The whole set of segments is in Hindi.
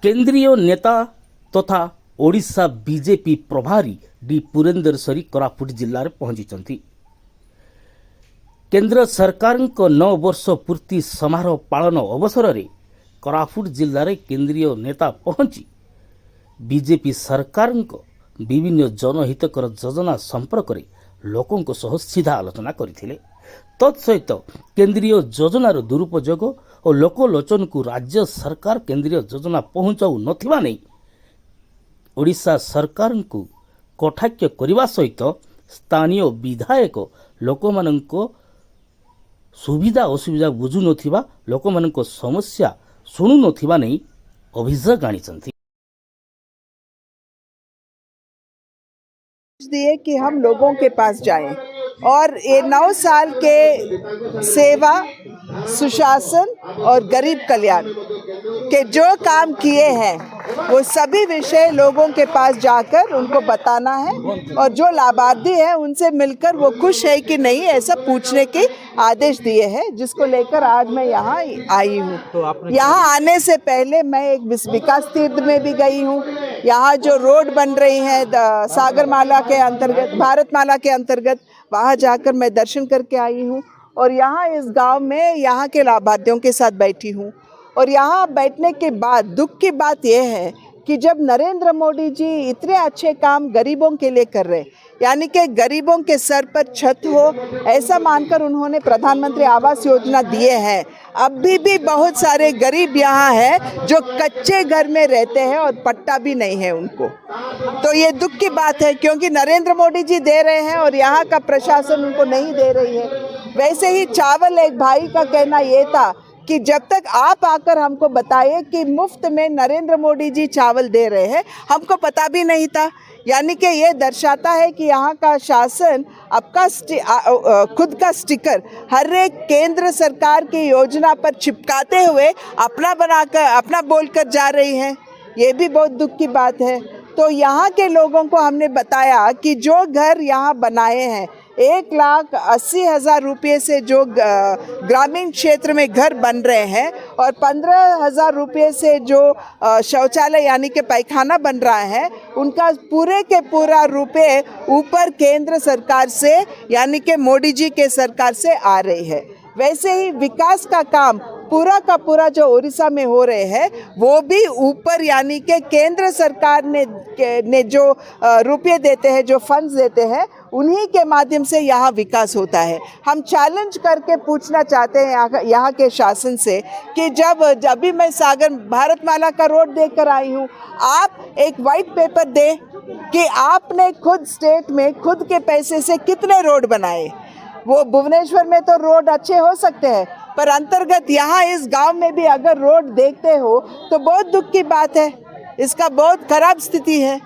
केंद्रीय नेता तथा ओडिशा बीजेपी प्रभारी डी पुरेंदर सरी कोरापुट जिले में पहुंची। केंद्र सरकार 9 वर्ष पूर्ति समारोह पालन अवसर में कोरापुट जिले में केंद्रीय नेता पहुंची बीजेपी सरकार विभिन्न जनहितकर योजना संपर्क में लोकों सह सीधा आलोचना करथिले। तत्सहित केंद्रीय योजनार दुरुपयोग और लोकलोचन को राज्य सरकार केंद्रीय योजना पहुंचाऊ नथिबा नै ओडिशा सरकार को कटाक्ष करने सहित स्थानीय विधायक लोकमानंको सुविधा असुविधा बुझु नथिबा लोकमानंको समस्या सुनु नथिबा नै अभियोग आनिछन्ति। दिए कि हम लोगों के पास जाएं और ये 9 साल के सेवा, सुशासन और गरीब कल्याण के जो काम किए हैं वो सभी विषय लोगों के पास जाकर उनको बताना है और जो लाभार्थी हैं उनसे मिलकर वो खुश है कि नहीं ऐसा पूछने के आदेश दिए हैं, जिसको लेकर आज मैं यहाँ आई हूँ। तो यहाँ आने से पहले मैं एक विकास तीर्थ में भी गई हूँ। यहाँ जो रोड बन रही है सागरमाला के अंतर्गत, भारतमाला के अंतर्गत, वहाँ जाकर मैं दर्शन करके आई हूँ और यहाँ इस गांव में यहाँ के लाभार्थियों के साथ बैठी हूँ। और यहाँ बैठने के बाद दुख की बात यह है कि जब नरेंद्र मोदी जी इतने अच्छे काम गरीबों के लिए कर रहे, यानी कि गरीबों के सर पर छत हो ऐसा मानकर उन्होंने प्रधानमंत्री आवास योजना दिए हैं, अभी भी बहुत सारे गरीब यहाँ हैं जो कच्चे घर में रहते हैं और पट्टा भी नहीं है उनको। तो ये दुख की बात है क्योंकि नरेंद्र मोदी जी दे रहे हैं और यहाँ का प्रशासन उनको नहीं दे रही है। वैसे ही चावल, एक भाई का कहना ये था कि जब तक आप आकर हमको बताइए कि मुफ्त में नरेंद्र मोदी जी चावल दे रहे हैं, हमको पता भी नहीं था। यानी कि ये दर्शाता है कि यहाँ का शासन आपका खुद का स्टिकर हर एक केंद्र सरकार की योजना पर चिपकाते हुए अपना बनाकर, अपना बोलकर जा रही है। ये भी बहुत दुख की बात है। तो यहाँ के लोगों को हमने बताया कि जो घर यहाँ बनाए हैं 1,80,000 रुपये से जो ग्रामीण क्षेत्र में घर बन रहे हैं और 15,000 रुपये से जो शौचालय यानी कि पैखाना बन रहा है, उनका पूरे के पूरा रुपये ऊपर केंद्र सरकार से यानी कि मोदी जी के सरकार से आ रही है। वैसे ही विकास का काम पूरा का पूरा जो उड़ीसा में हो रहे हैं वो भी ऊपर यानी कि केंद्र सरकार ने जो रुपये देते हैं, जो फंड्स देते हैं, उन्हीं के माध्यम से यहाँ विकास होता है। हम चैलेंज करके पूछना चाहते हैं यहाँ के शासन से कि जब भी मैं सागर भारतमाला का रोड देखकर आई हूँ, आप एक वाइट पेपर दें कि आपने खुद स्टेट में खुद के पैसे से कितने रोड बनाए। वो भुवनेश्वर में तो रोड अच्छे हो सकते हैं, पर अंतर्गत यहाँ इस गांव में भी अगर रोड देखते हो तो बहुत दुख की बात है, इसका बहुत खराब स्थिति है।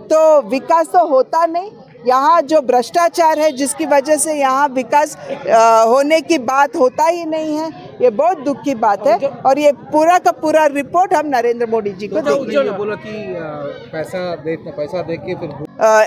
तो विकास तो होता नहीं, यहाँ जो भ्रष्टाचार है जिसकी वजह से यहाँ विकास होने की बात होता ही नहीं है, ये बहुत दुख की बात है। और ये पूरा का पूरा रिपोर्ट हम नरेंद्र मोदी जी को देंगे। बोला कि पैसा दे के फिर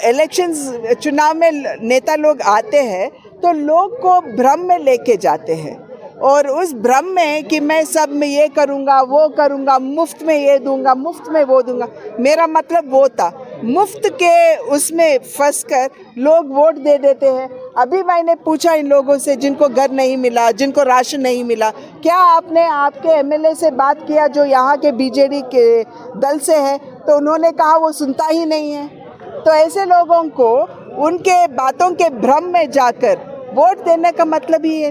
इलेक्शंस चुनाव में नेता लोग आते हैं तो लोग को भ्रम में लेके जाते हैं और उस भ्रम में कि मैं सब में ये करूँगा, वो करूँगा, मुफ्त में ये दूंगा, मुफ्त में वो दूंगा। मेरा मतलब वो था, मुफ्त के उसमें फंसकर लोग वोट दे देते हैं। अभी मैंने पूछा इन लोगों से जिनको घर नहीं मिला, जिनको राशन नहीं मिला, क्या आपने आपके एमएलए से बात किया जो यहाँ के बीजेडी के दल से है? तो उन्होंने कहा वो सुनता ही नहीं है। तो ऐसे लोगों को उनके बातों के भ्रम में जाकर वोट देने का मतलब ही है,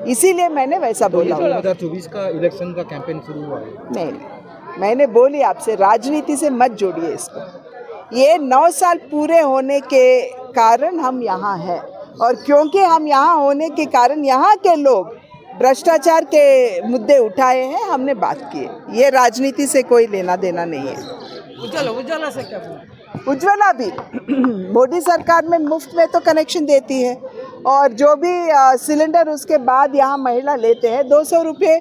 इसीलिए मैंने वैसा बोला। 2024 का इलेक्शन का कैंपेन शुरू हुआ है। नहीं, मैंने बोली आपसे राजनीति से मत जोड़िए इसको। ये 9 साल पूरे होने के कारण हम यहाँ हैं और क्योंकि हम यहाँ होने के कारण यहाँ के लोग भ्रष्टाचार के मुद्दे उठाए हैं, हमने बात की। ये राजनीति से कोई लेना देना नहीं है। उज्ज्वला से क्या? उज्ज्वला भी मोदी सरकार में मुफ्त में तो कनेक्शन देती है और जो भी सिलेंडर उसके बाद यहाँ महिला लेते हैं 200 रुपये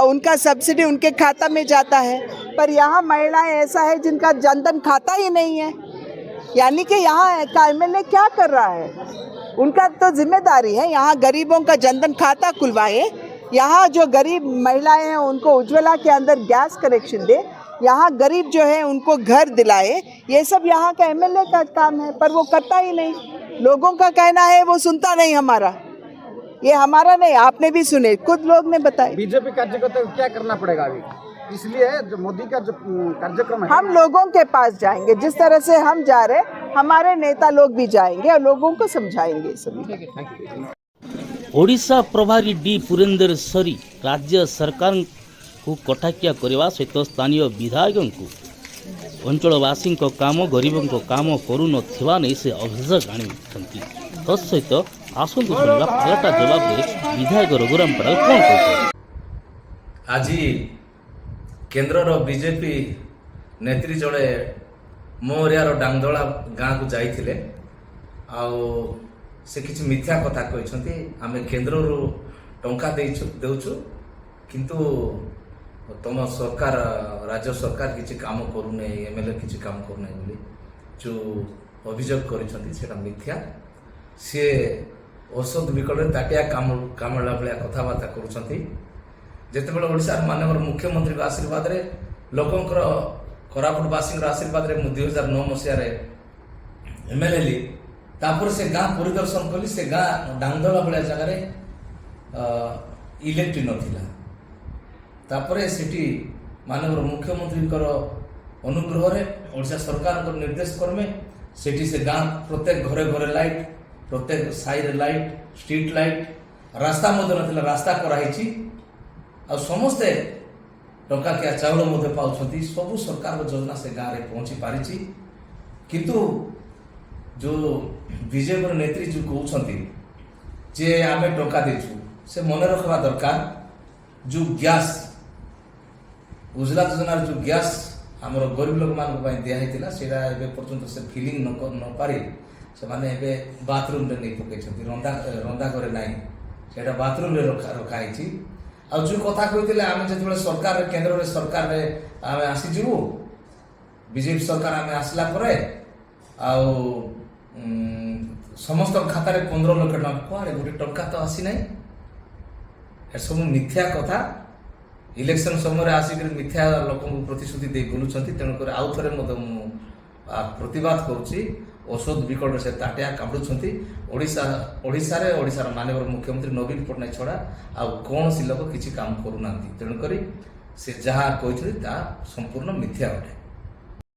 उनका सब्सिडी उनके खाता में जाता है। पर यहाँ महिलाएं ऐसा है जिनका जनधन खाता ही नहीं है, यानी कि यहाँ का एमएलए क्या कर रहा है? उनका तो जिम्मेदारी है यहाँ गरीबों का जनधन खाता खुलवाए, यहाँ जो गरीब महिलाएं हैं उनको उज्ज्वला के अंदर गैस कनेक्शन दे, यहाँ गरीब जो है उनको घर दिलाए, ये सब यहाँ का एमएलए का काम है, पर वो करता ही नहीं। लोगों का कहना है वो सुनता नहीं हमारा, ये हमारा नहीं, आपने भी सुने, खुद लोग ने बताए। बीजेपी कार्यकर्ता को क्या करना पड़ेगा अभी? इसलिए जो मोदी का जो कार्यक्रम है, हम लोगों के पास जाएंगे, जिस तरह से हम जा रहे, हमारे नेता लोग भी जाएंगे और लोगों को समझाएंगे सभी। ओडिशा प्रभारी डी पुरेंद्र सरी राज्य सरकार को कटाकिया करने सहित स्थानीय विधायकों को अंचलवासी काम गरीबों काम करून से अभियोग आनी तत्सहित आसतु शुणा पालटा जवाब विधायक रघुराम पड़ाल कौन कहते आज केन्द्र बीजेपी नेत्री जड़े मो एरिया डांगदला गाँव को जाइए से किसी मिथ्या कथा कहते आम केन्द्र टंका देचु किंतु तुम सरकार राज्य सरकार किसी काम करूना एमएलए किसी काम करूना बोली जो अभियोग कर मिथ्या सी औषध विकल ताटिया कामला भाया कथबार्ता करते ओडिशा माननीय मुख्यमंत्री आशीर्वाद रे लोकंकर कोरापुटवासी आशीर्वाद रे 2009 मसीह एमएलए ली तापर से गाँ परिदर्शन कली से गाँ डांगदला भाया जगह इलेक्ट्री नथिला तापरे सिटी माननीय मुख्यमंत्री अनुग्रह रे ओडिशा सरकार निर्देश क्रमे सिटी से गाँ प्रत्येक घरे घरे लाइट प्रत्येक साई रे लाइट स्ट्रीट लाइट रास्ता मध्य नथिला रास्ता कराई आ समस्ते टंका क्या चाउल पाँच सबू सरकार योजना से गाँव में पहुँची पारी किंतु जो बीजेपी नेत्री जो कहते जे आम टंका देचु से मन रखा दरकार जो गैस उज्ज्वला योजनार जो गैस आमर गरीब लोक मान दिखाई से पर्यंत से फिलिंग न पारि से माने बाथरूम रे नहीं पकई रंधा घरे ना से बाथरूम रे रखाई आ जो कथा कहते आम जो सरकार केन्द्र सरकार आम आसीजु बीजेपी सरकार आम आसला समस्त खाता 15 लाख टका कड़े गोटे टंका तो आसी ना सब मिथ्या कथा इलेक्शन समय आसिक मिथ्या लोक प्रतिश्रुति दे बुलूँ तेणुक आउ थे प्रतिवाद करुच्ची औषध विकल से ताटिया कामुड़ी ओडिशार माननीय मुख्यमंत्री नवीन पट्टनायक छड़ा आउ कौन सी लोक किसी काम करूना तेणुक से जहाँ कहते संपूर्ण मिथ्या अटे।